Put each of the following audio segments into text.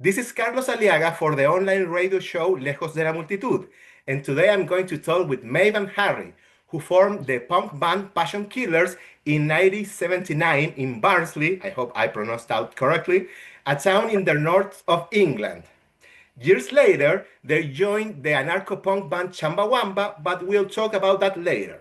This is Carlos Aliaga for the online radio show Lejos de la Multitud, and today I'm going to talk with Mave and Harry, who formed the punk band Passion Killers in 1979 in Barnsley, I hope I pronounced that correctly, a town in the north of England. Years later, they joined the anarcho-punk band Chumbawamba, but we'll talk about that later.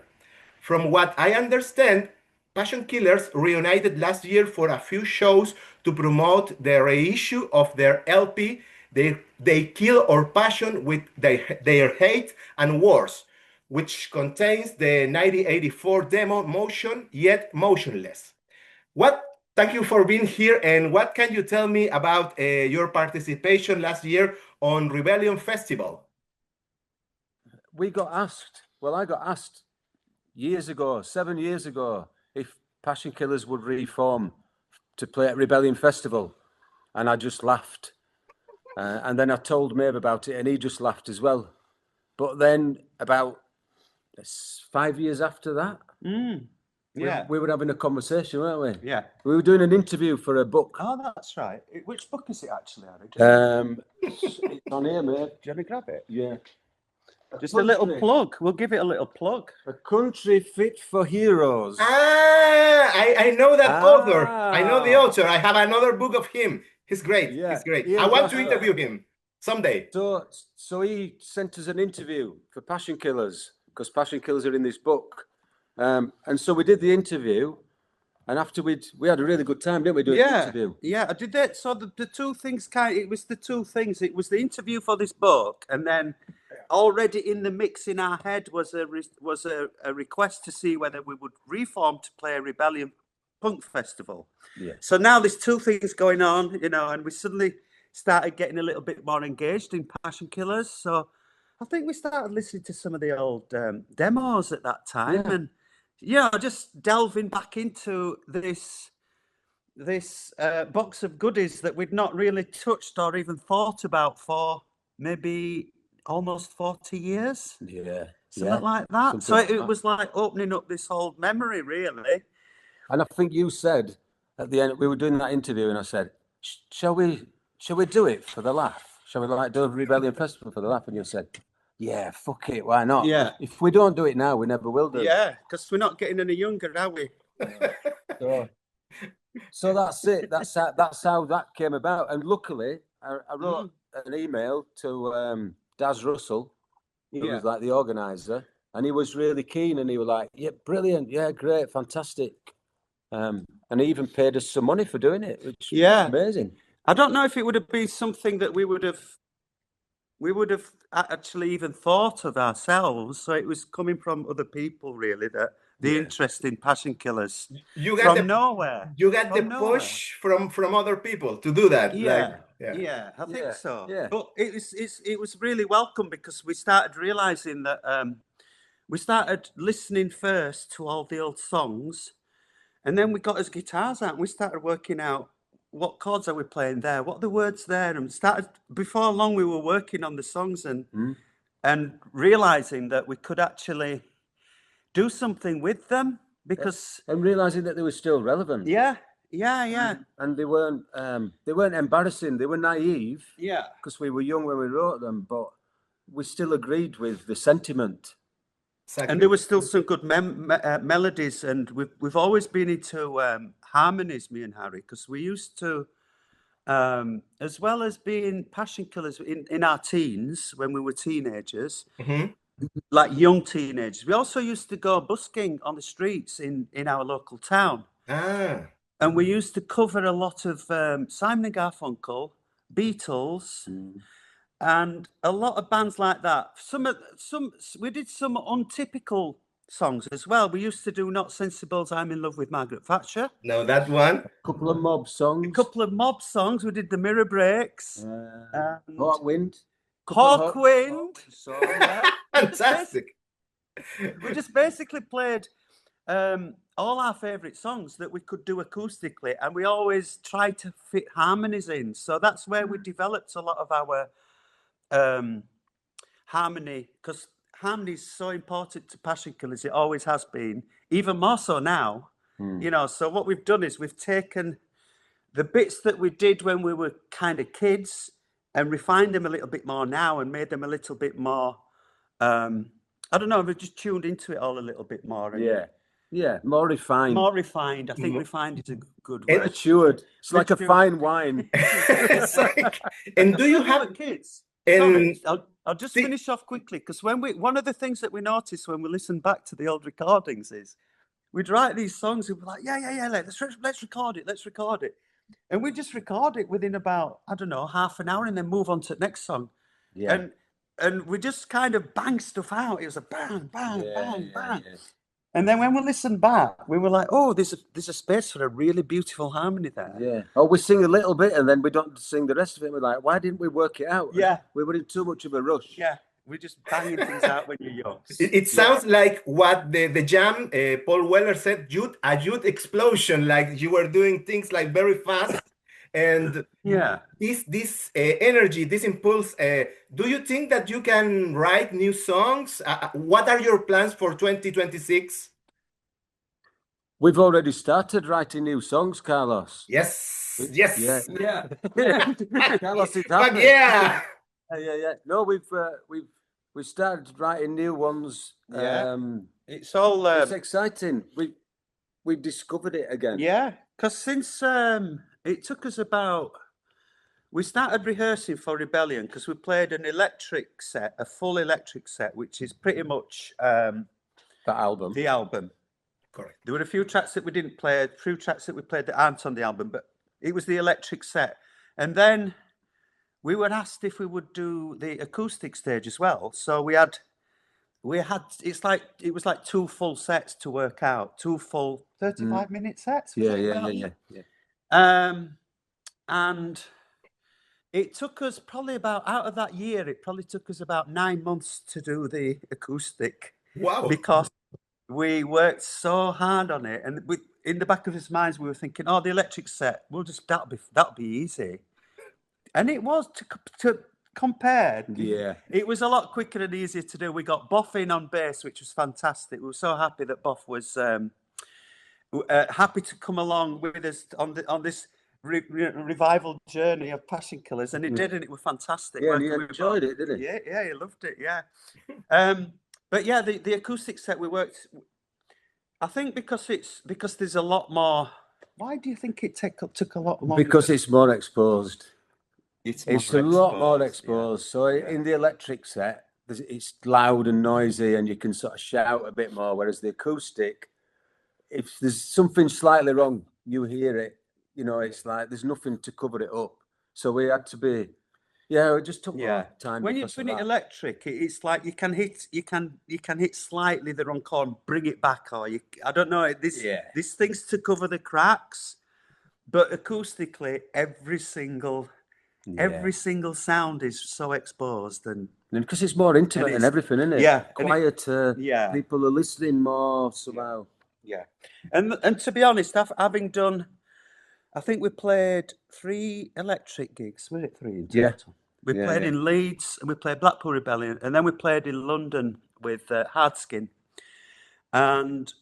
From what I understand, Passion Killers reunited last year for a few shows to promote the reissue of their LP, They Kill Our Passion with their Hate and Wars, which contains the 1984 demo Motion Yet Motionless. Thank you for being here, and what can you tell me about your participation last year on Rebellion Festival? I got asked years ago, 7 years ago, if Passion Killers would reform to play at Rebellion Festival, and I just laughed. And then I told Mave about it, and he just laughed as well. But then about 5 years after that, we were having a conversation, weren't we? Yeah. We were doing an interview for a book. Oh, that's right. Which book is it actually, Harry? It's on here, mate. Do you want me to grab it? Yeah. Just a little plug. We'll give it a little plug. A Country Fit for Heroes. I know that author. I know the author. I have another book of him. He's great. Yeah. He's great. I want to interview him someday. So he sent us an interview for Passion Killers, because Passion Killers are in this book. And so we did the interview, and after we had a really good time, didn't we, doing the interview? Yeah, I did that. So the two things it was the two things. It was the interview for this book, and then already in the mix in our head was a request to see whether we would reform to play a Rebellion Punk Festival. Yeah. So now there's two things going on, and we suddenly started getting a little bit more engaged in Passion Killers. So I think we started listening to some of the old demos at that time, and just delving back into this box of goodies that we'd not really touched or even thought about for maybe almost 40 years. Yeah. Something like that. It was like opening up this old memory, really. And I think you said at the end, we were doing that interview, and I said, shall we do it for the laugh? Shall we do a Rebellion Festival for the laugh? And you said, yeah, fuck it, why not? Yeah. If we don't do it now, we never will do. Yeah, because we're not getting any younger, are we? So that's it. That's how that came about. And luckily, I wrote an email to Daz Russell, who was like the organizer, and he was really keen, and he was like, yeah, brilliant, yeah, great, fantastic. And he even paid us some money for doing it, which was amazing. I don't know if it would have been something that we would have actually even thought of ourselves. So it was coming from other people, really, that the interest in Passion Killers from nowhere. You got the push from other people to do that. I think so. Yeah. But it was really welcome, because we started realizing that we started listening first to all the old songs, and then we got his guitars out and we started working out what chords are we playing there, what are the words there, and started before long we were working on the songs and realizing that we could actually do something with them, because and realizing that they were still relevant. Yeah. And they weren't embarrassing. They were naive. Yeah. Because we were young when we wrote them, but we still agreed with the sentiment. Exactly. And there were still some good melodies, and we've always been into harmonies, me and Harry, because we used to, as well as being Passion Killers in our teens when we were teenagers, like young teenagers, we also used to go busking on the streets in our local town. And we used to cover a lot of Simon and Garfunkel, Beatles, and a lot of bands like that. We did some untypical songs as well. We used to do Not Sensible's I'm in Love with Margaret Thatcher. No, that one. A couple of Mob songs. We did the Mirror Breaks. Hawkwind. Hawkwind. Fantastic. We just basically played all our favourite songs that we could do acoustically, and we always tried to fit harmonies in. So that's where we developed a lot of our harmony, because harmony is so important to Passion Killers. It always has been, even more so now. So what we've done is we've taken the bits that we did when we were kind of kids and refined them a little bit more now and made them a little bit more, I don't know, we've just tuned into it all a little bit more. Yeah, more refined. More refined. I think refined is a good And word. Matured. It's like a fine wine. It's like, and do you have kids? and Sorry, I'll just finish off quickly, because one of the things that we noticed when we listen back to the old recordings is we'd write these songs and we're like, yeah, let's record it. And we just record it within about, I don't know, half an hour and then move on to the next song. Yeah. And we just kind of bang stuff out. It was a bang, bang, bang, bang. Yeah. And then when we listened back, we were like, oh, there's a space for a really beautiful harmony there. Yeah. Oh, we sing a little bit and then we don't sing the rest of it. We're like, why didn't we work it out? Yeah. We were in too much of a rush. Yeah. We're just banging things out when you're young. it sounds like what the jam, Paul Weller said, a youth explosion, like you were doing things like very fast. And this energy, this impulse, do you think that you can write new songs? What are your plans for 2026? We've already started writing new songs, Carlos. Yes. Yeah. Carlos is But happy. yeah. Yeah. No, we've started writing new ones. Yeah. It's all it's exciting. We've discovered it again. Yeah, because since it took us we started rehearsing for Rebellion because we played an electric set, a full electric set, which is pretty much The album. the album. Correct. There were a few tracks that we didn't play, a few tracks that we played that aren't on the album, but it was the electric set. And then we were asked if we would do the acoustic stage as well. So we had it was like 2 full sets to work out, 2 full 35-minute sets. Yeah. And it took us probably out of that year, it probably took us about 9 months to do the acoustic. Wow. Because we worked so hard on it, and in the back of his minds, we were thinking, "Oh, the electric set, that'll be easy," and it was to compare. Yeah, it was a lot quicker and easier to do. We got Boff in on bass, which was fantastic. We were so happy that Boff was happy to come along with us on this revival journey of Passion Killers, and it did, and it was fantastic. Yeah, he enjoyed it, didn't he? Yeah, he loved it. Yeah. But yeah, the acoustic set we worked. I think because there's a lot more. Why do you think it took a lot longer? Because it's more exposed. It's a lot more exposed. Yeah. So in the electric set, it's loud and noisy, and you can sort of shout a bit more. Whereas the acoustic, if there's something slightly wrong, you hear it. You know, it's like there's nothing to cover it up. So we had to be. Yeah, it just took more time. When you're doing it electric, it's like you can hit slightly the wrong chord, and bring it back, or I don't know. There's things to cover the cracks, but acoustically, every single sound is so exposed, and because it's more intimate and everything, isn't it? Yeah, quieter. People are listening more somehow. Yeah, and to be honest, having done, I think we played 3 electric gigs. Was it 3 in total? Yeah. We played in Leeds, and we played Blackpool Rebellion, and then we played in London with Hardskin. And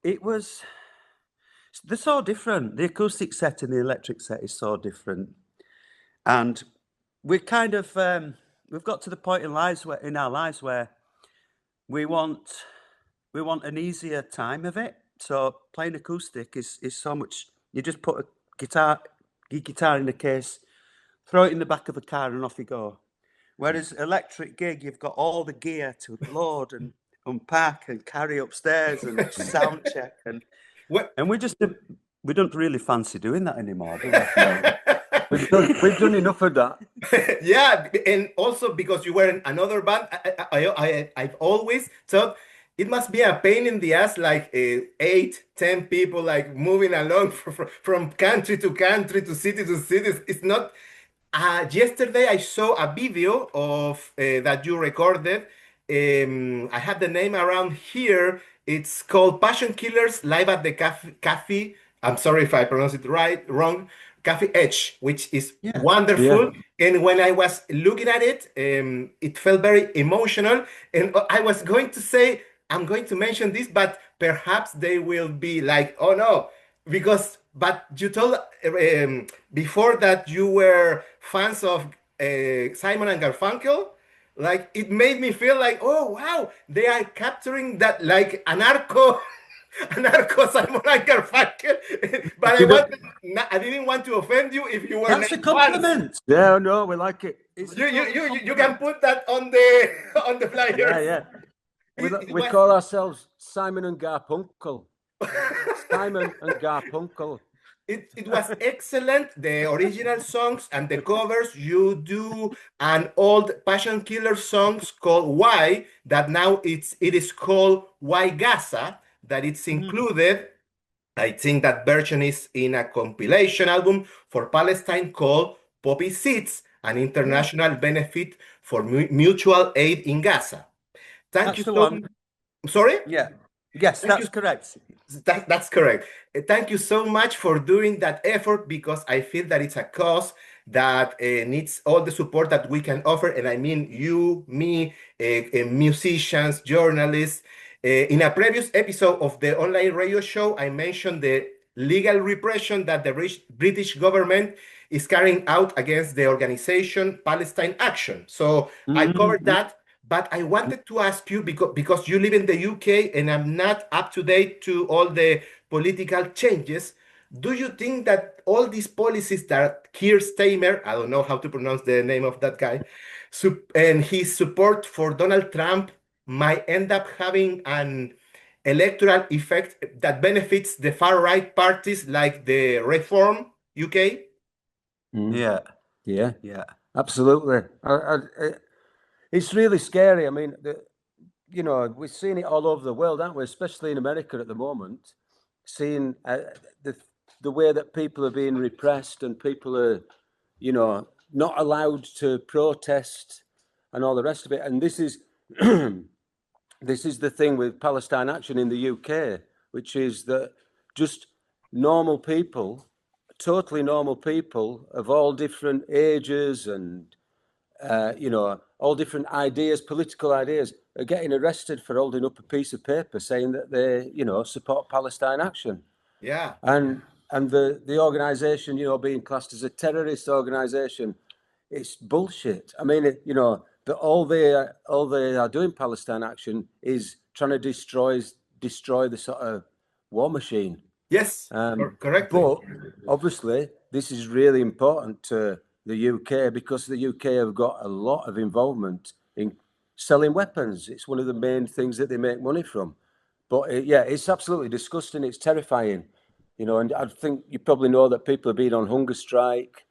they're so different. The acoustic set and the electric set is so different. And we kind of, we've got to the point in our lives where we want an easier time of it. So playing acoustic is so much, you just put your guitar in the case, throw it in the back of a car, and off you go. Whereas electric gig, you've got all the gear to load and unpack and carry upstairs and sound check, and we don't really fancy doing that anymore, do we? We've done enough of that. Yeah, and also because you were in another band, I've always thought it must be a pain in the ass, like 8, 10 people, like moving along from country to country, to city to city. It's not. Yesterday I saw a video of that you recorded. I have the name around here. It's called Passion Killers Live at the Cafe. I'm sorry if I pronounce it wrong. Cafe Edge, which is wonderful. Yeah. And when I was looking at it, it felt very emotional. And I was going to say, I'm going to mention this, but perhaps they will be like, oh no, because but you told before that you were fans of Simon and Garfunkel. Like it made me feel like, oh wow, they are capturing that like anarcho, anarcho Simon and Garfunkel. But I didn't want to offend you if you were That's a not compliment. fans. Yeah, no, we like it. You can put that on the flyer. Yeah. We call ourselves Simon and Garfunkel. Simon and Garfunkel. It was excellent. The original songs and the covers. You do an old Passion Killer songs called Why, that now it is called Why Gaza, that it's included. I think that version is in a compilation album for Palestine called Poppy Seeds, an international benefit for mutual aid in Gaza. Thank you so much. Sorry? Yeah. Yes, that's correct. That's correct. Thank you so much for doing that effort, because I feel that it's a cause that needs all the support that we can offer. And I mean you, me, musicians, journalists. In a previous episode of the online radio show, I mentioned the legal repression that the British government is carrying out against the organization Palestine Action. So I covered that. But I wanted to ask you, because you live in the UK and I'm not up to date to all the political changes, do you think that all these policies that Keir Starmer, I don't know how to pronounce the name of that guy, and his support for Donald Trump might end up having an electoral effect that benefits the far-right parties like the Reform UK? Yeah, absolutely. It's really scary. I mean, we're seeing it all over the world, aren't we? Especially in America at the moment, seeing the way that people are being repressed and people are, not allowed to protest and all the rest of it. And this is this is the thing with Palestine Action in the UK, which is that just normal people, totally normal people of all different ages and all different ideas, political ideas, are getting arrested for holding up a piece of paper saying that they, support Palestine Action. Yeah. And the organization, being classed as a terrorist organization, it's bullshit. I mean, that all they are doing, Palestine Action, is trying to destroy the sort of war machine. Yes, correctly. But obviously, this is really important to the UK, because the UK have got a lot of involvement in selling weapons. It's one of the main things that they make money from. But it's absolutely disgusting. It's terrifying, and I think you probably know that people have been on hunger strike,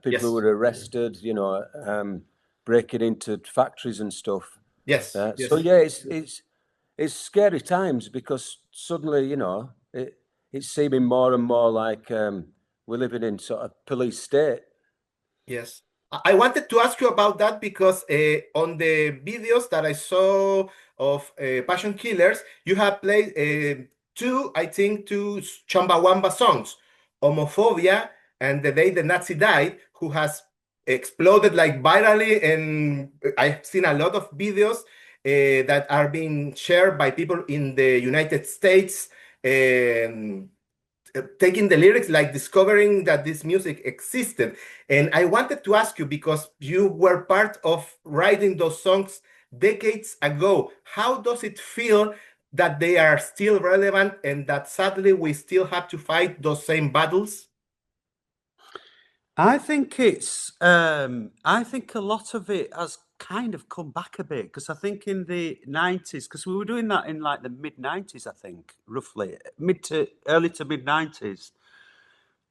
people who were arrested, breaking into factories and stuff. Yes. So it's scary times, because suddenly, it's seeming more and more like we're living in sort of police state. Yes. I wanted to ask you about that because on the videos that I saw of Passion Killers, you have played two Chumbawamba songs, Homophobia and The Day the Nazi Died, who has exploded like virally, and I've seen a lot of videos that are being shared by people in the United States, taking the lyrics, like discovering that this music existed. And I wanted to ask you, because you were part of writing those songs decades ago, how does it feel that they are still relevant and that sadly we still have to fight those same battles? I think I think a lot of it has kind of come back a bit, because I think in the 90s, because we were doing that in like the mid 90s, I think, roughly early to mid 90s.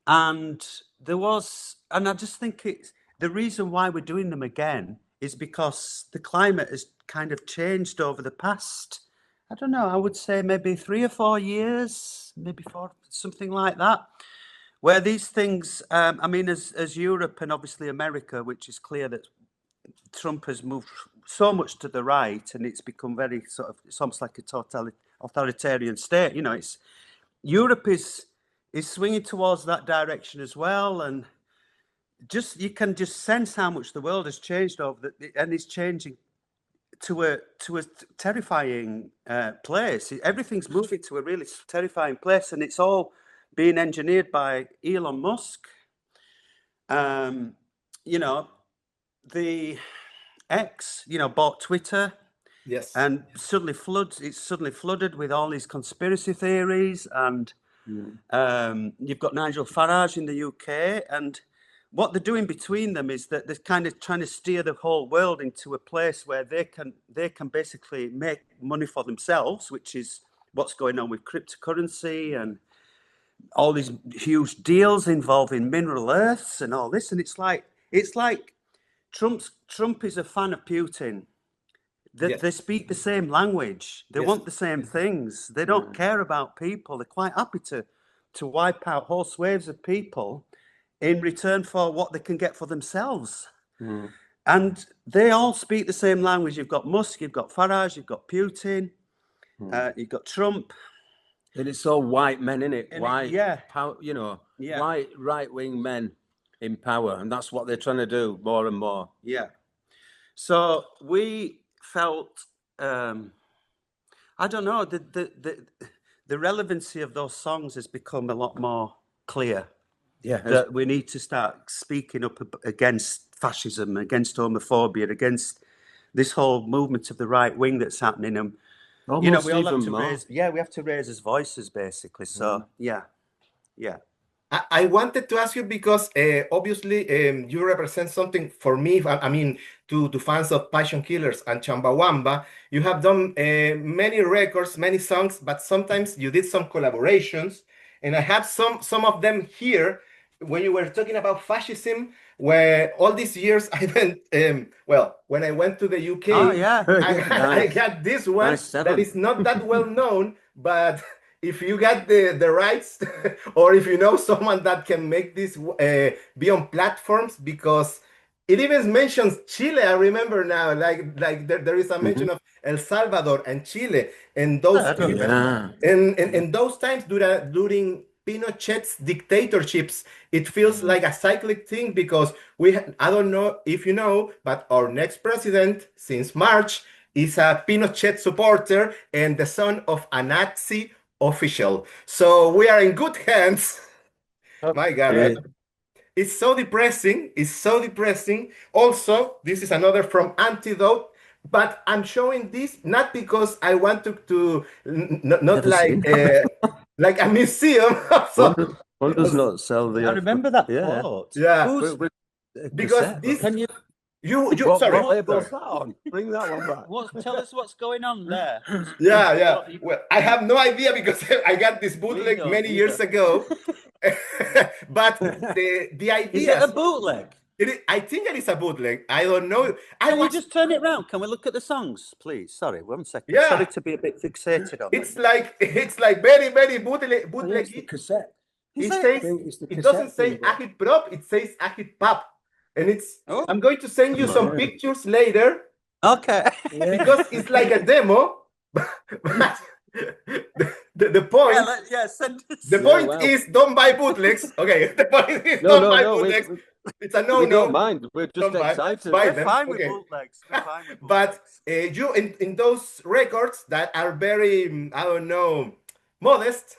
And I just think it's the reason why we're doing them again is because the climate has kind of changed over the past, I don't know, I would say maybe 3 or 4 years, maybe 4, something like that. Where these things, I mean, as Europe and obviously America, which is clear that Trump has moved so much to the right, and it's become very sort of, it's almost like a authoritarian state. It's Europe is swinging towards that direction as well, and you can just sense how much the world has changed and is changing to a terrifying place. Everything's moving to a really terrifying place, and it's all being engineered by Elon Musk. You know, the X, you know, bought Twitter. Yes. And it's suddenly flooded with all these conspiracy theories. And you've got Nigel Farage in the UK. And what they're doing between them is that they're kind of trying to steer the whole world into a place where they can basically make money for themselves, which is what's going on with cryptocurrency and all these huge deals involving mineral earths and all this. And it's like Trump is a fan of Putin. They speak the same language. They want the same things. They don't care about people. They're quite happy to wipe out whole swathes of people in return for what they can get for themselves. And they all speak the same language. You've got Musk, you've got Farage, you've got Putin, you've got Trump. And it's all white men, isn't it? White, you know, white right-wing men in power. And that's what they're trying to do more and more. Yeah. So we felt, I don't know, the relevancy of those songs has become a lot more clear. Yeah. That we need to start speaking up against fascism, against homophobia, against this whole movement of the right wing that's happening. And almost, you know, we all have even to more. we have to raise his voices, basically. So yeah. I wanted to ask you because obviously you represent something for me. I mean, to fans of Passion Killers and Chumbawamba, you have done many records, many songs, but sometimes you did some collaborations, and I have some of them here. When you were talking about fascism, where all these years I went, well, when I went to the UK, I got this one that is not that well known, but if you got the rights, or if you know someone that can make this be on platforms, because it even mentions Chile. I remember now, like there is a mention of El Salvador and Chile, and those and those times during Pinochet's dictatorships, it feels like a cyclic thing, because I don't know if you know, but our next president since March is a Pinochet supporter and the son of a Nazi official. So we are in good hands. My God. It's so depressing. It's so depressing. Also, this is another from Antidote, but I'm showing this not because I want to not like like a museum. So, one does not sell the. I remember that quote. Yeah. Because this. Can you? Sorry. What label's that on? Bring that one back. Tell us what's going on there. Yeah. Well, I have no idea because I got this bootleg many years ago. But the idea. Is it a bootleg? I think it is a bootleg. I don't know. Can we just turn it round? Can we look at the songs, please? Sorry, 1 second. Yeah. Sorry to be a bit fixated on it's like very bootleg. It's the cassette. It doesn't say Agit Prop, it says Agit Pop. And it's I'm going to send you some pictures later. Okay. Because it's like a demo. The point the point is don't buy bootlegs. Okay. The point is don't buy bootlegs. It's a no. We don't mind. We're just excited. We're fine with bootlegs. But you in those records that are very I don't know, modest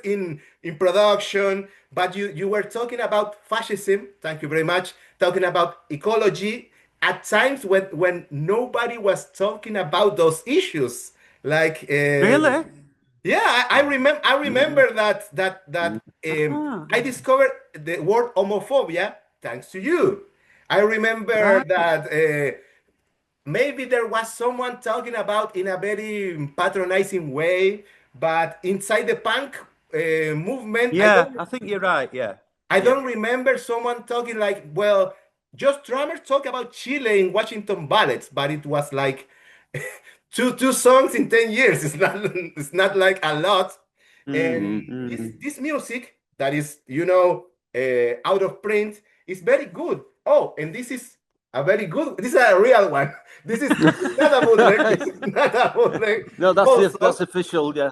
in production, but you were talking about fascism. Thank you very much. Talking about ecology at times when nobody was talking about those issues. Like really? Yeah, I remember that I discovered the word homophobia thanks to you. I remember that maybe there was someone talking about in a very patronizing way, but inside the punk movement, I think you're right. Yeah, I don't remember someone talking like, well, just drummers talk about Chile in Washington ballets, but it was like two songs in 10 years. It's not like a lot. And this music that is, out of print is very good. Oh, and this is a very good. This is a real one. This is not a bootleg. This is not a bootleg. No, that's official. Yeah,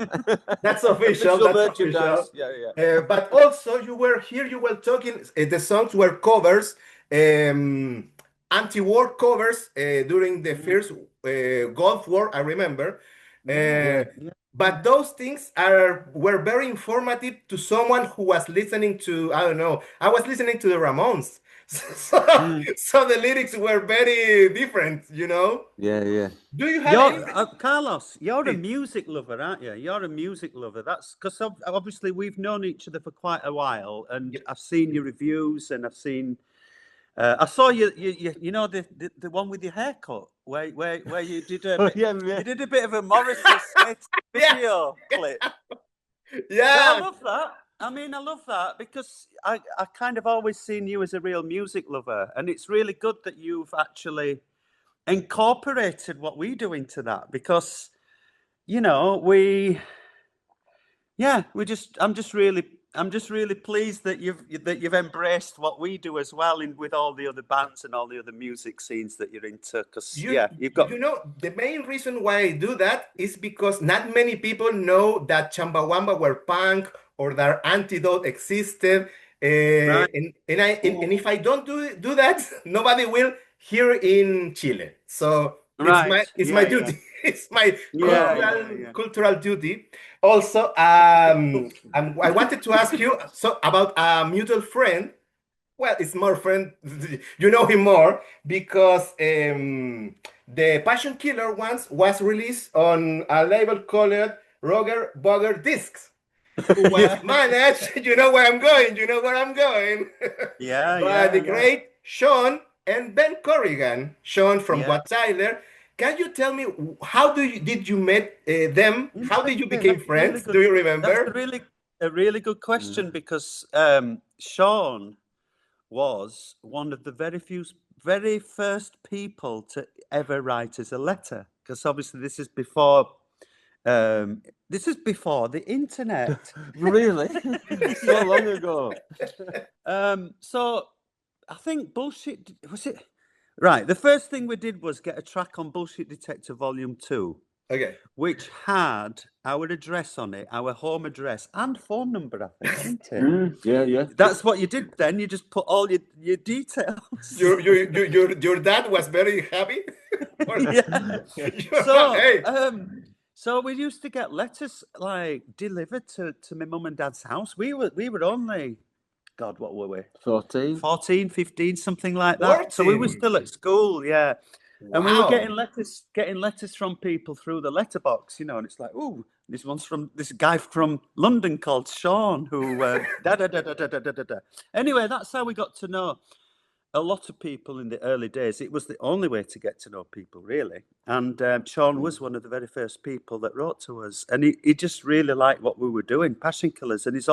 that's official. That's merchandise. official. Yeah. But also, you were talking. The songs were covers, anti-war covers during the first Gulf War. I remember. but those things were very informative to someone who was listening to, I don't know, I was listening to the Ramones. So the lyrics were very different, you know? Yeah. Do you have Carlos, you're a music lover, aren't you? You're a music lover. That's because obviously we've known each other for quite a while, and I've seen your reviews, and I've seen. I saw you know the one with your haircut where you did you did a bit of a Morrissey video clip. Yeah, I love that. I mean, I love that because I kind of always seen you as a real music lover, and it's really good that you've actually incorporated what we do into that because, you know, I'm just really pleased that you've embraced what we do as well, with all the other bands and all the other music scenes that you're into. Because you've got. You know, the main reason why I do that is because not many people know that Chumbawamba were punk or that Antidote existed. Right. And if I don't do that, nobody will here in Chile. So it's my duty. It's my cultural duty. Also, I wanted to ask you about a mutual friend. Well, it's more friend. You know him more because the Passion Killer once was released on a label called Roger Bogger Discs. Who was managed, you know where I'm going. By the great Sean and Ben Corrigan. Sean from What Tyler. Can you tell me how did you met them? How did you become friends? Do you remember? That's a really good question because Sean was one of the very first people to ever write us a letter, because obviously this is before the internet. Really? So long ago. So I think Bullshit was it. Right, the first thing we did was get a track on Bullshit Detector Volume 2. Okay. Which had our address on it, our home address and phone number, I think, didn't it? Yeah. That's what you did then. You just put all your details. Your dad was very happy. So we used to get letters like delivered to my mum and dad's house. We were only, God, what were we? 14, 15, something like that. 14. So we were still at school, yeah. Wow. And we were getting letters from people through the letterbox, you know, and it's like, oh, this one's from this guy from London called Sean, who Anyway, that's how we got to know a lot of people in the early days. It was the only way to get to know people, really. And Sean was one of the very first people that wrote to us, and he just really liked what we were doing, Passion Killers, and he's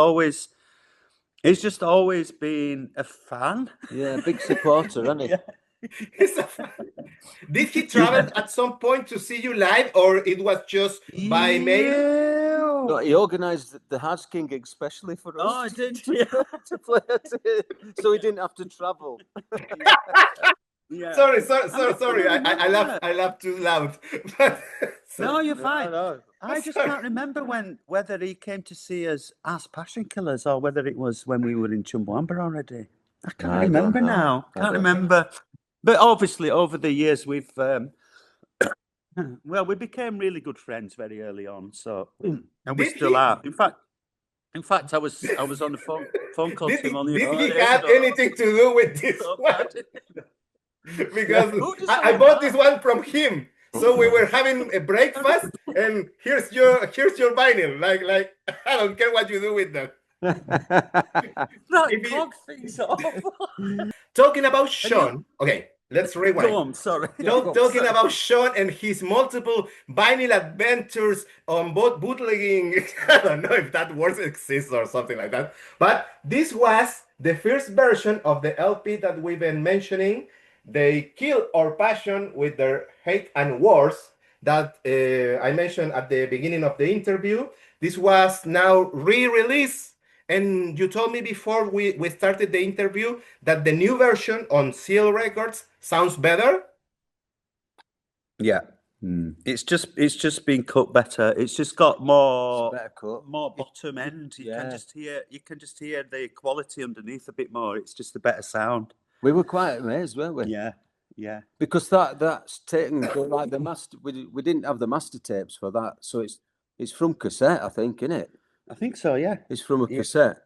just always been a fan. Yeah, big supporter, isn't he? Did he travel at some point to see you live, or it was just by mail? No, he organised the Haz King gig specially for us. Oh, I did. To play it, so he didn't have to travel. Sorry. I laughed too loud. No, you're fine. No. I just can't remember whether he came to see us as Passion Killers or whether it was when we were in Chumbawamba already. I can't remember now. Can't remember. But obviously, over the years, we've we became really good friends very early on. So, and we still are. In fact, I was on the phone call to him on the. Did he have anything to do with this one? Because I bought this one from him. So we were having a breakfast, and here's your vinyl. Like I don't care what you do with that. Things off. Talking about Sean, okay, let's rewind. Go on, sorry. Talking about Sean and his multiple vinyl adventures on both bootlegging. I don't know if that word exists or something like that. But this was the first version of the LP that we've been mentioning. They kill our passion with their hate and wars that I mentioned at the beginning of the interview. This was now re-released. And you told me before we started the interview that the new version on Seal Records sounds better. Yeah, it's just been cut better. It's just got more bottom end. You can just hear the quality underneath a bit more. It's just a better sound. We were quite amazed, weren't we? Yeah. Because that's taken like the master. We didn't have the master tapes for that, so it's It's from cassette, I think, isn't it? I think so, yeah. It's from a cassette,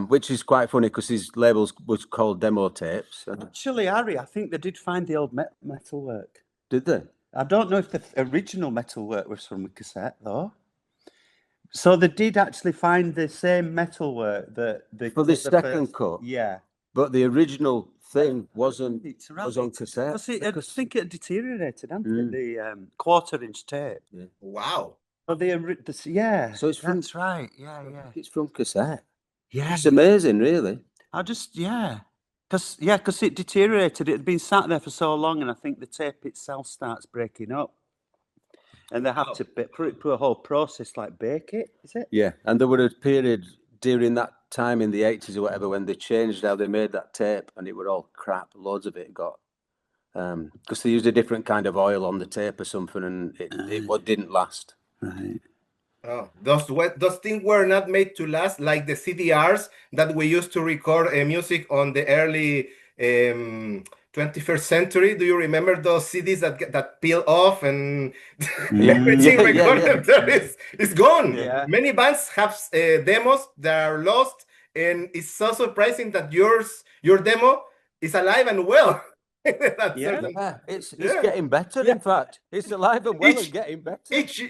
which is quite funny because his labels was called demo tapes. Actually, Harry, I think they did find the old metalwork. Did they? I don't know if the original metalwork was from a cassette, though. So they did actually find the same metalwork that they For the took second first- cut? Yeah. But the original thing was on cassette. I think it deteriorated, hadn't it? The quarter-inch tape. Yeah. Wow. Oh, yeah. So it's from, that's right. Yeah. it's from cassette. Yeah. It's amazing, really. Because it deteriorated. It had been sat there for so long, and I think the tape itself starts breaking up. And they have to put it through a whole process, like bake it, is it? Yeah, and there were a period during that time in the 80s or whatever when they changed how they made that tape, and it were all crap. Loads of it got because they used a different kind of oil on the tape or something, and it didn't last. Right. Oh, those things were not made to last, like the CDRs that we used to record music on the early 21st century. Do you remember those CDs that peel off and everything recorded there is gone? Yeah. Many bands have demos that are lost, and it's so surprising that your demo is alive and well. It's getting better. In fact, it's alive and well and getting better. Each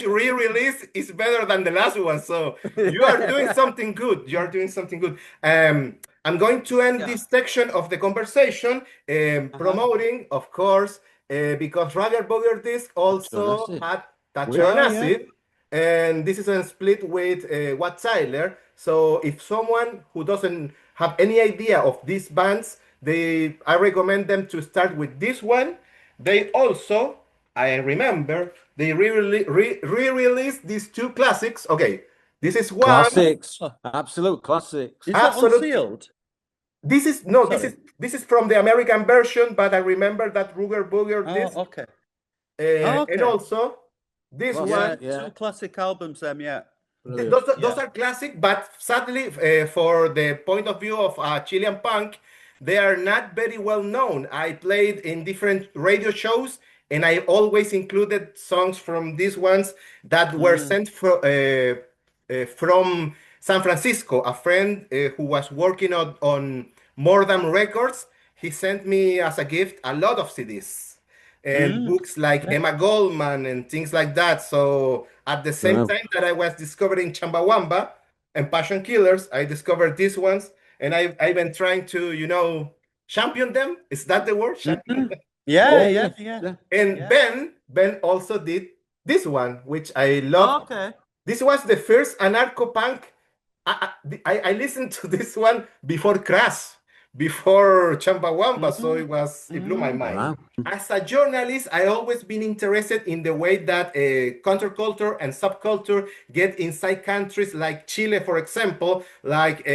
re-release is better than the last one. So you are doing something good. You are doing something good. I'm going to end this section of the conversation promoting, of course, because Roger Bogger Disc also had Touch on Acid, and this is a split with Wat Tyler. So if someone who doesn't have any idea of these bands, I recommend them to start with this one. They also, I remember, they re-released these two classics. Okay, this is one. Classics, absolute classics. Is that unsealed? This is from the American version, but I remember that Ruger Booger disc. Okay. And also this one. Two classic albums, Those are classic, but sadly, for the point of view of Chilean punk, they are not very well known. I played in different radio shows, and I always included songs from these ones that were sent from San Francisco. A friend who was working on More Than Records, he sent me as a gift a lot of CDs and books like Emma Goldman and things like that. So at the same time that I was discovering Chumbawamba and Passion Killers, I discovered these ones. And I've been trying to, champion them. Is that the word? Yeah. And Ben also did this one, which I love. Okay. This was the first anarcho-punk. I listened to this one before Crash, before Chumbawamba, so it blew my mind. Wow. As a journalist, I always been interested in the way that counterculture and subculture get inside countries like Chile, for example, like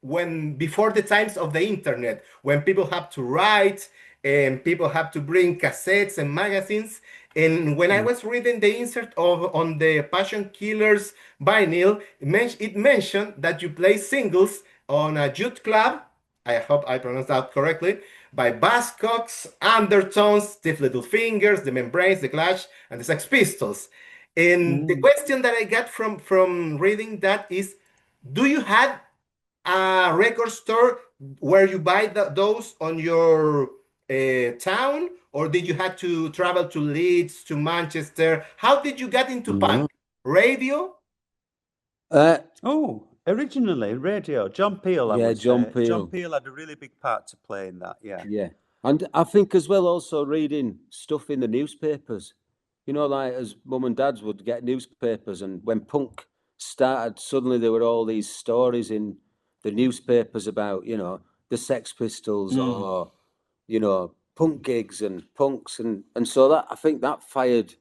when before the times of the internet, when people have to write and people have to bring cassettes and magazines. And when I was reading the insert on the Passion Killers vinyl, it mentioned that you play singles on a youth club, I hope I pronounced that correctly, by Buzzcocks, Undertones, Stiff Little Fingers, The Membranes, The Clash, and the Sex Pistols. And the question that I got from reading that is, do you have a record store where you buy those on your town, or did you have to travel to Leeds, to Manchester? How did you get into punk? Radio? Originally radio. John Peel. John Peel. John Peel had a really big part to play in that. Yeah. And I think as well, also reading stuff in the newspapers. Like as mum and dads would get newspapers, and when punk started, suddenly there were all these stories in the newspapers about, the Sex Pistols or, punk gigs and punks. And so that, I think that fired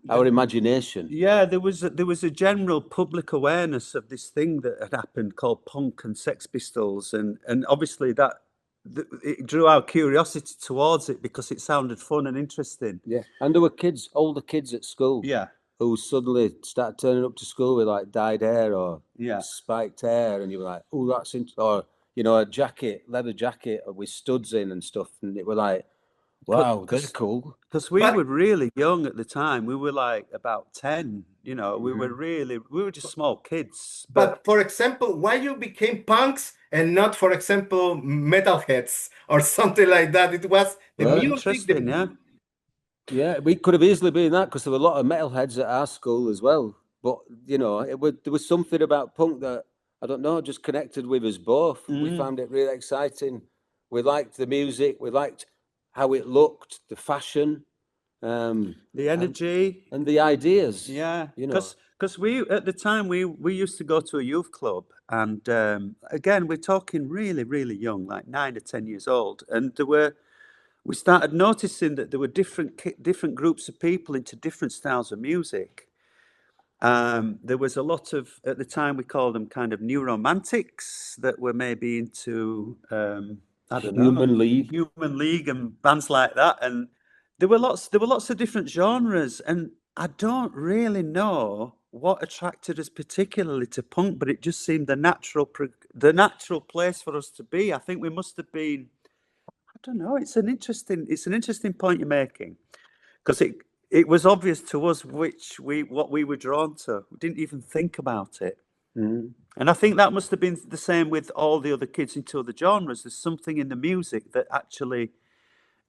our imagination. Yeah, there was a general public awareness of this thing that had happened called punk and Sex Pistols. And obviously it drew our curiosity towards it because it sounded fun and interesting. Yeah. And there were older kids at school. Yeah. Who suddenly started turning up to school with like dyed hair or spiked hair, and you were like, "Oh, that's interesting." Or a leather jacket with studs in and stuff, and it were like, Wow, that's cool. Because we But- were really young at the time. We were like about 10, you know, we were just small kids. But for example, why you became punks and not, for example, metalheads or something like that? It was the Well, music. Interesting, yeah. Yeah, we could have easily been that because there were a lot of metalheads at our school as well. But you know, there was something about punk that I don't know, just connected with us both. We found it really exciting. We liked the music. We liked how it looked, the fashion, The energy and the ideas. Yeah, you know. because we at the time we used to go to a youth club, and again we're talking really young, like 9 or 10 years old, and we started noticing that there were different groups of people into different styles of music. There was a lot of, at the time we called them kind of new romantics that were maybe into I don't know, Human League and bands like that, and there were lots of different genres, and I don't really know what attracted us particularly to punk, but it just seemed the natural place for us to be. I think we must have been, I don't know. It's an interesting point you're making, because it was obvious to us what we were drawn to. We didn't even think about it. And I think that must have been the same with all the other kids into other genres. There's something in the music that actually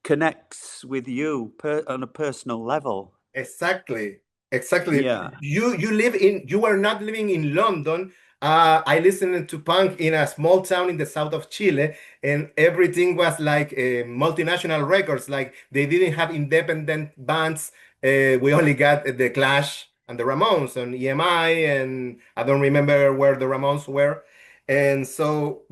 connects with you on a personal level. Exactly. Yeah. You were not living in London. I listened to punk in a small town in the south of Chile, and everything was like multinational records. Like they didn't have independent bands. We only got the Clash and the Ramones on EMI, and I don't remember where the Ramones were. And so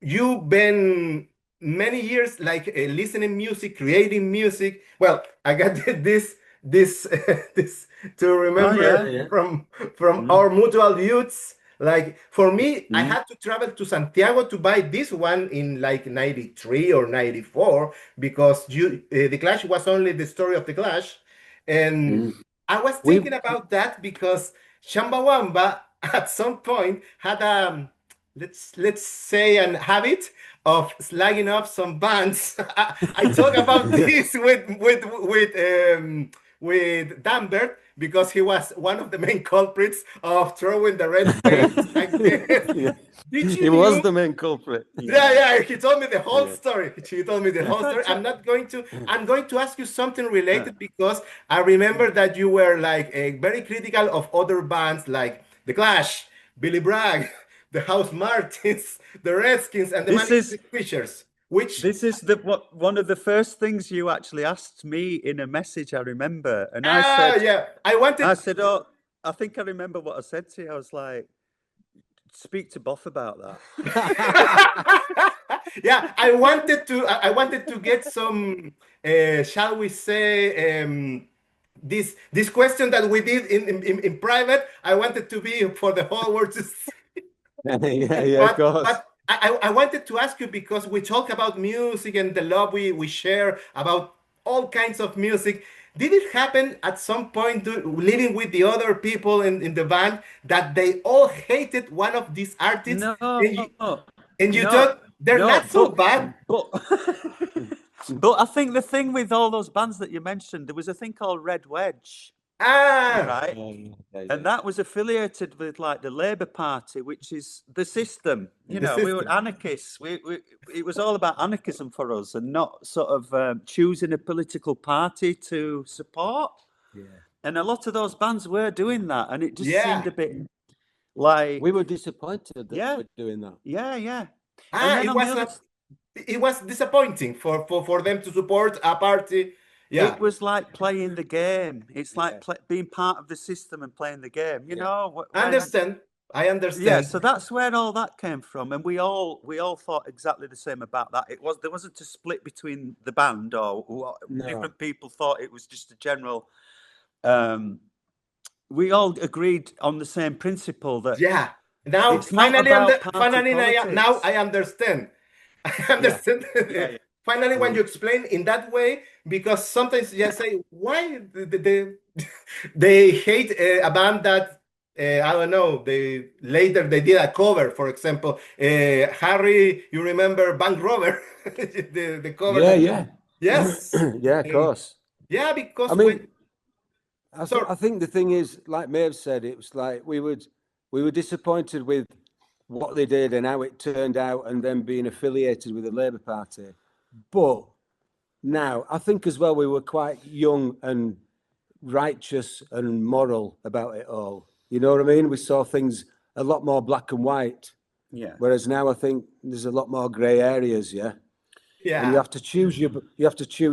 you've been many years like listening music, creating music. Well, I got this this to remember from our mutual youths. Like for me, I had to travel to Santiago to buy this one in like 93 or 94 because the Clash was only the story of the Clash. And I was thinking about that because Chumbawamba at some point had let's say an habit of slagging off some bands. I talk about this with Dambert because he was one of the main culprits of throwing the red paint back then. He was the main culprit. Yeah. He told me the whole story. He told me the whole story. I'm going to ask you something related because I remember that you were like very critical of other bands like The Clash, Billy Bragg, the House Martins, the Redskins, and the Manic Fishers. This is one of the first things you actually asked me in a message, I remember. And I said, oh, I think I remember what I said to you. I was like, speak to Boff about that. Yeah, I wanted to get some, shall we say, this question that we did in private. I wanted to be for the whole world to see. Of course. But I wanted to ask you because we talk about music and the love we share about all kinds of music. Did it happen at some point living with the other people in the band that they all hated one of these artists? No. And you thought they're not so bad? But I think the thing with all those bands that you mentioned, there was a thing called Red Wedge. Right. And that was affiliated with like the Labour Party, which is the system. We were anarchists. It was all about anarchism for us and not sort of choosing a political party to support. Yeah. And a lot of those bands were doing that, and it just seemed a bit like we were disappointed that they were doing that. Yeah. It was disappointing for them to support a party. Yeah. It was like playing the game. It's like being part of the system and playing the game. You know. I understand. Yeah. So that's where all that came from, and we all thought exactly the same about that. There wasn't a split between the band or different people thought it was just a general. We all agreed on the same principle that. Yeah. Now finally I understand. I understand. Yeah. Finally, when you explain in that way, because sometimes you say, why they hate a band that, I don't know, they did a cover, for example. Harry, you remember Bank Robber? the cover. Yeah. Yes. Yeah, of course. Yeah, because I mean, I think the thing is, like Mave said, it was like we were disappointed with what they did and how it turned out, and then being affiliated with the Labour Party. But now, I think as well, we were quite young and righteous and moral about it all. You know what I mean? We saw things a lot more black and white. Yeah. Whereas now I think there's a lot more grey areas. Yeah. Yeah. And you have to choose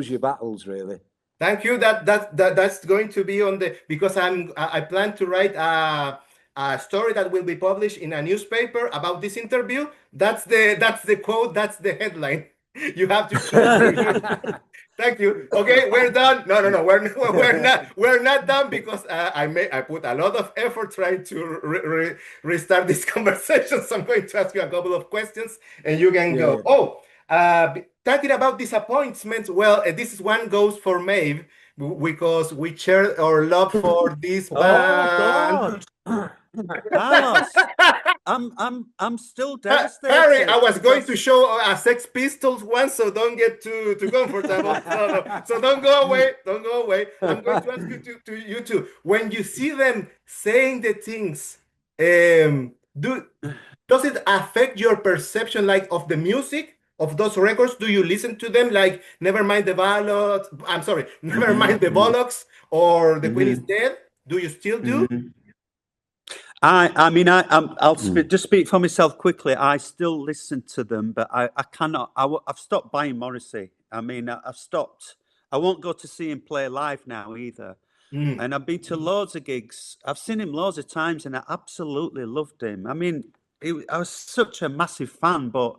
your battles, really. Thank you. That's going to be on the, because I plan to write a story that will be published in a newspaper about this interview. That's the quote. That's the headline. You have to choose. Thank you. Okay, we're done. No, we're not done, because I put a lot of effort trying to restart this conversation. So I'm going to ask you a couple of questions, and you can go. Talking about disappointments, well, this one goes for Mave, because we share our love for this band. God. Carlos, I'm still devastated. Harry, I was going to show a Sex Pistols one, so don't get too comfortable. So don't go away. Don't go away. I'm going to ask you to you two. When you see them saying the things, does it affect your perception, like, of the music of those records? Do you listen to them, like Never Mind the Ballads? I'm sorry, Never Mind the Bollocks, or The Queen is Dead? Do you still do? I mean, I'll just speak for myself quickly. I still listen to them, but I cannot. I've stopped buying Morrissey. I mean, I've stopped. I won't go to see him play live now either. And I've been to loads of gigs. I've seen him loads of times, and I absolutely loved him. I mean, I was such a massive fan, but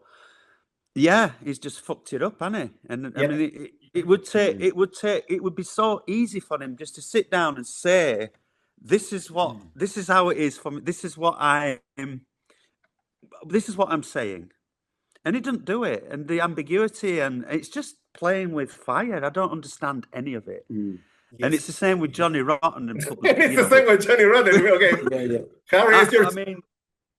yeah, he's just fucked it up, hasn't he? And I mean, it would be so easy for him just to sit down and say, this is how it is for me. This is what I'm saying. And he doesn't do it. And the ambiguity, and it's just playing with fire. I don't understand any of it. And it's the same with Johnny Rotten. And it's the same with Johnny Rotten. Okay. Harry, I mean,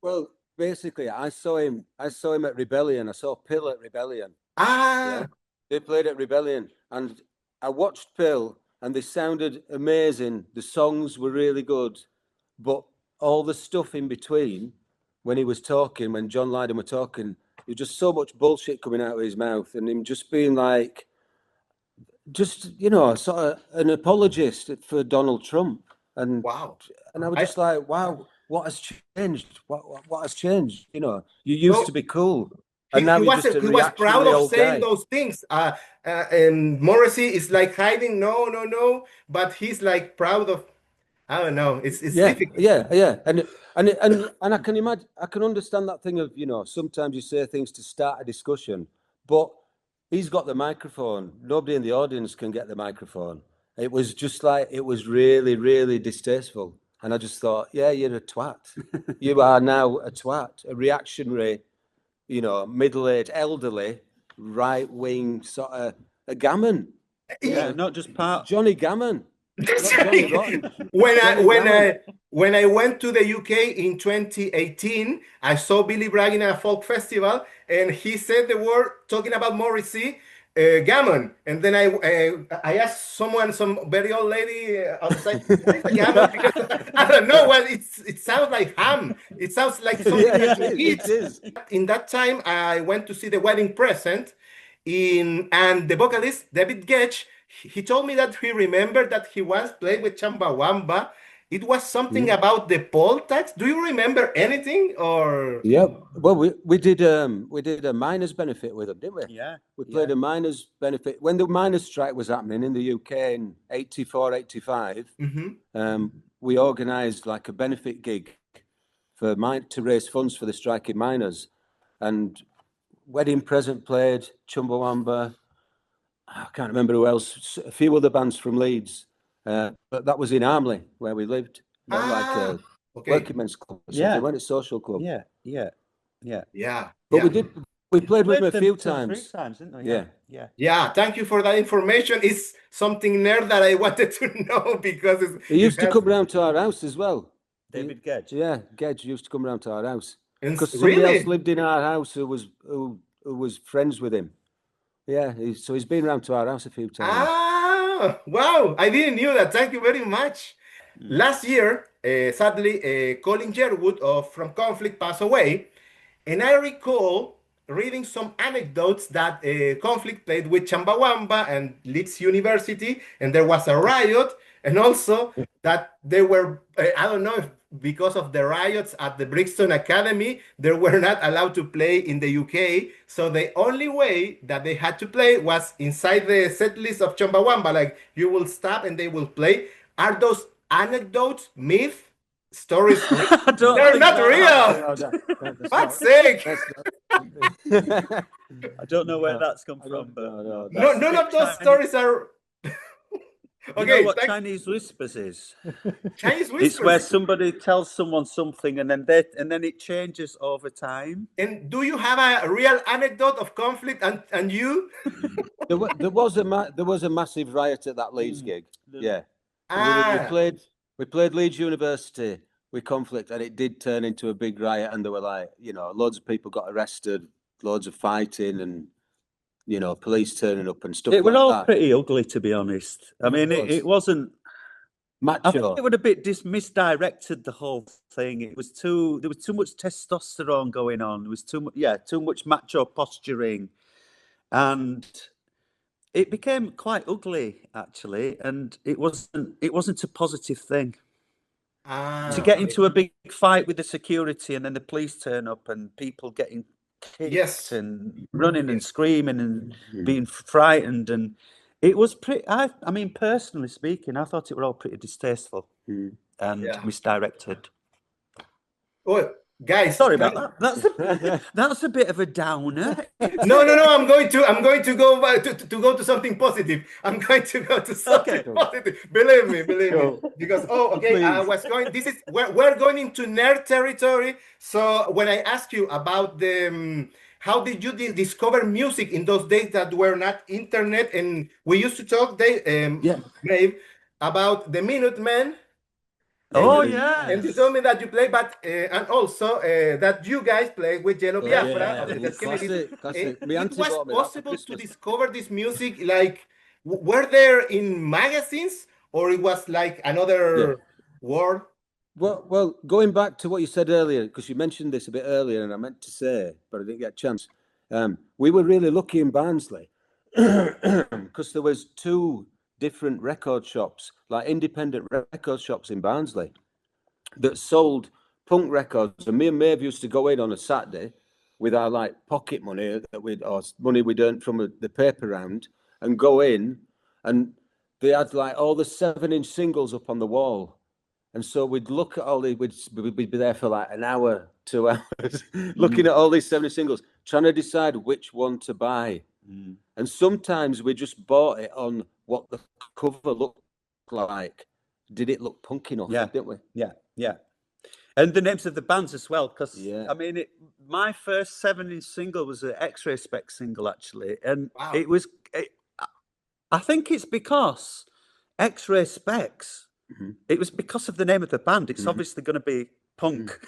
well, basically, I saw him at Rebellion. I saw Pill at Rebellion. Yeah. They played at Rebellion, and I watched Pill, and they sounded amazing. The songs were really good, but all the stuff in between, when he was talking, when John Lydon were talking, there was just so much bullshit coming out of his mouth, and him just being like, just, you know, sort of an apologist for Donald Trump. And wow. And I was just like, wow, what has changed? What has changed? You know, you used to be cool. And now he was proud of saying those things. And Morrissey is like hiding, no, but he's like proud of. I don't know. It's difficult. Yeah. And I can imagine. I can understand that thing of, you know, sometimes you say things to start a discussion, but he's got the microphone. Nobody in the audience can get the microphone. It was just like, it was really, really distasteful. And I just thought, yeah, you're a twat. You are now a twat, a reactionary, you know, middle-aged, elderly, right-wing sort of a gammon. Yeah, not just part. Johnny Gammon. When I went to the UK in 2018, I saw Billy Bragg in a folk festival, and he said the word, talking about Morrissey, gammon. And then I asked some very old lady outside, what is a gammon? Because I don't know. Well, it sounds like ham. It sounds like something that you eat. It is. In that time, I went to see The Wedding Present, and the vocalist David Gedge, he told me that he remembered that he once played with Chumbawamba. It was something about the poll tax. Do you remember anything? Or yeah, well, we did a miners' benefit with them, didn't we? Yeah, we played a miners' benefit when the miners' strike was happening in the UK in 84, 85. We organised like a benefit gig to raise funds for the striking miners, and Wedding Present played, Chumbawamba. I can't remember who else. A few other bands from Leeds, but that was in Armley where we lived, not like a working men's club. We went to social club. Yeah. But we played with them a few times. 3 times, didn't we? Yeah. Thank you for that information. It's something nerd that I wanted to know, because he used to come round to our house as well. David Gedge. Yeah, Gedge used to come round to our house And because somebody else lived in our house who was friends with him. Yeah, he's been around to our house a few times. Ah, wow! I didn't knew that. Thank you very much. Last year, sadly, Colin Sherwood from Conflict passed away, and I recall reading some anecdotes that Conflict played with Chumbawamba and Leeds University, and there was a riot, and also that they were, I don't know if because of the riots at the Brixton Academy, they were not allowed to play in the UK. So the only way that they had to play was inside the set list of Chumbawamba. Like you will stop and they will play. Are those anecdotes, myth, stories? I don't They're think not that- real. Fuck's sake! I don't know where that's come from, but no, No, none of those stories are. You know what Chinese whispers is? Chinese whispers. It's where somebody tells someone something and then it changes over time. And do you have a real anecdote of Conflict and you? There was a massive riot at that Leeds gig. Yeah. We played Leeds University with Conflict, and it did turn into a big riot, and there were like, loads of people got arrested, loads of fighting, and police turning up and stuff. It was all that. pretty ugly, to be honest. I mean, it wasn't macho. I think it would have bit misdirected the whole thing. There was too much testosterone going on. There was too much macho posturing, and it became quite ugly actually. And it wasn't a positive thing. To get into a big fight with the security, and then the police turn up, and people getting kicked and running and screaming and being frightened, and it was pretty. I mean, personally speaking, I thought it were all pretty distasteful and misdirected. Oh, guys, sorry about that. That's a bit of a downer. No. I'm going to go back to go to something positive. I'm going to go to something positive. Believe me. Because I was going. This is we're going into nerd territory. So when I ask you about the how did you discover music in those days that were not internet, and we used to talk, Mave, about the Minutemen. And you told me that you play, but and also that you guys play with Yellow Biafra. Classic. It was possible to discover this music, like, were there in magazines, or it was like another world? Well, going back to what you said earlier, because you mentioned this a bit earlier, and I meant to say, but I didn't get a chance. We were really lucky in Barnsley because there was 2 different record shops, like independent record shops in Barnsley, that sold punk records. And me and Mave used to go in on a Saturday with our like pocket money or money we'd earned from the paper round, and go in, and they had like all the 7-inch singles up on the wall. And so we'd look at all we'd be there for like an hour, 2 hours, looking at all these 7-inch singles, trying to decide which one to buy. And sometimes we just bought it on what the cover looked like. Did it look punk enough? Didn't we? Yeah. And the names of the bands as well, because I mean, my first 7-inch single was an X-Ray Spec single actually, and it was. I think it's because X-Ray Specs. It was because of the name of the band. It's obviously going to be punk.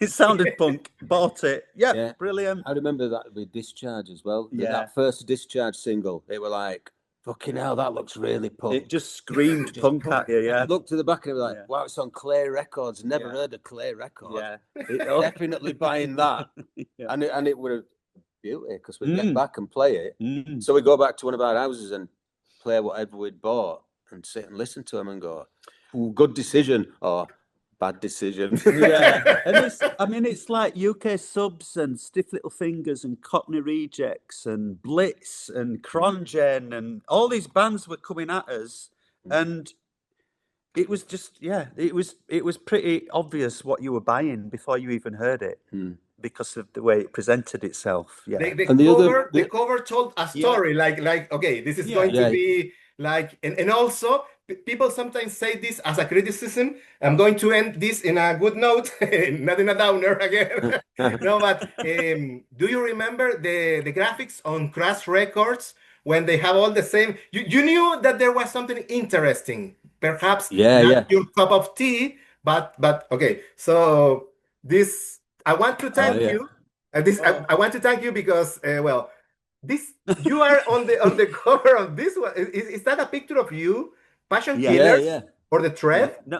It sounded punk. Bought it. Yeah, brilliant. I remember that with Discharge as well. That first Discharge single, they were like, fucking hell, that looks really punk. It just screamed punk at you, I looked to the back and it was like, wow, it's on Clay Records. Never heard of Clay Records. Definitely buying that. And it would have beauty, because we'd get back and play it. So we go back to one of our houses and play whatever we'd bought and sit and listen to them and go, ooh, good decision, or bad decision. And it's like UK Subs and Stiff Little Fingers and Cockney Rejects and Blitz and Crongen and all these bands were coming at us, and it was just it was pretty obvious what you were buying before you even heard it. Because of the way it presented itself. The cover told a story, like okay, this is going to be like, and also people sometimes say this as a criticism. I'm going to end this in a good note, not in a downer again. No, but do you remember the graphics on Crash Records when they have all the same? You knew that there was something interesting, perhaps not your cup of tea, but okay. So this, I want to thank you. I want to thank you because This you are on the cover of this one. Is that a picture of you, Passion Yeah. Killers, Yeah. or the thread? No,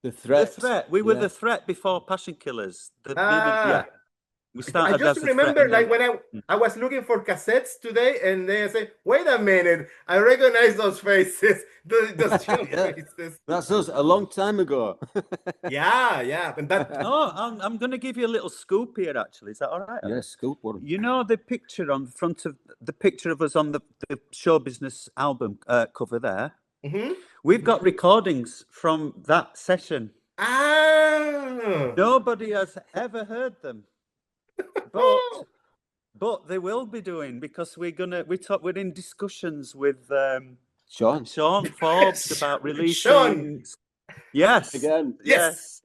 The the threat. threat. We were Yeah. the threat before Passion Killers. Ah. Yeah. We I started just as a threat. remember, and then- like when I was looking for cassettes today, and they say, "Wait a minute, I recognize those faces, those young Yeah. faces." That's us a long time ago. Yeah, but Oh, I'm going to give you a little scoop here. Actually, is that all right? Yes, scoop one. You know the picture on the front of the picture of us on the show business album cover there. Mhm. We've got recordings from that session. Ah, Nobody has ever heard them, but they will be doing because we're in discussions with Sean. Sean Forbes about releasing. Sean. Yes, Again. yes.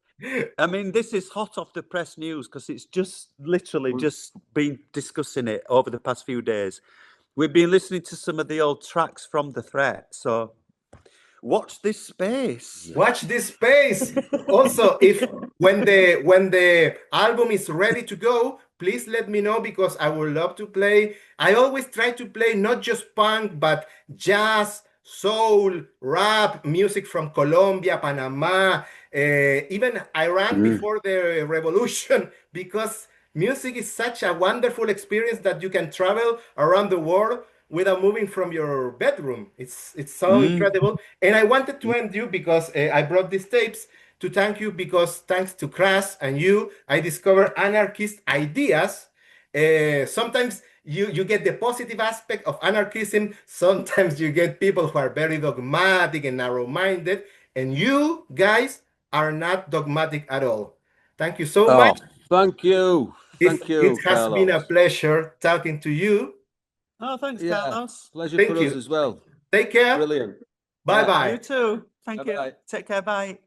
I mean, this is hot off the press news because it's just literally just been discussing it over the past few days. We've been listening to some of the old tracks from the threat, so watch this space. Watch this space. Also, if when the album is ready to go, please let me know because I would love to play. I always try to play not just punk, but jazz, soul, rap, music from Colombia, Panama, even Iran before the revolution, because music is such a wonderful experience that you can travel around the world without moving from your bedroom. It's so incredible. And I wanted to end you because I brought these tapes to thank you because thanks to Crash and you, I discovered anarchist ideas. Sometimes you get the positive aspect of anarchism. Sometimes you get people who are very dogmatic and narrow-minded. And you guys are not dogmatic at all. Thank you so much. Thank you. Thank you, It has been a Carlos. pleasure talking to you. Oh, thanks, Yeah, Carlos. pleasure Thank for you. us as well. Take care. Brilliant. Bye-bye. You too. Thank Bye-bye. you. Take care. Bye.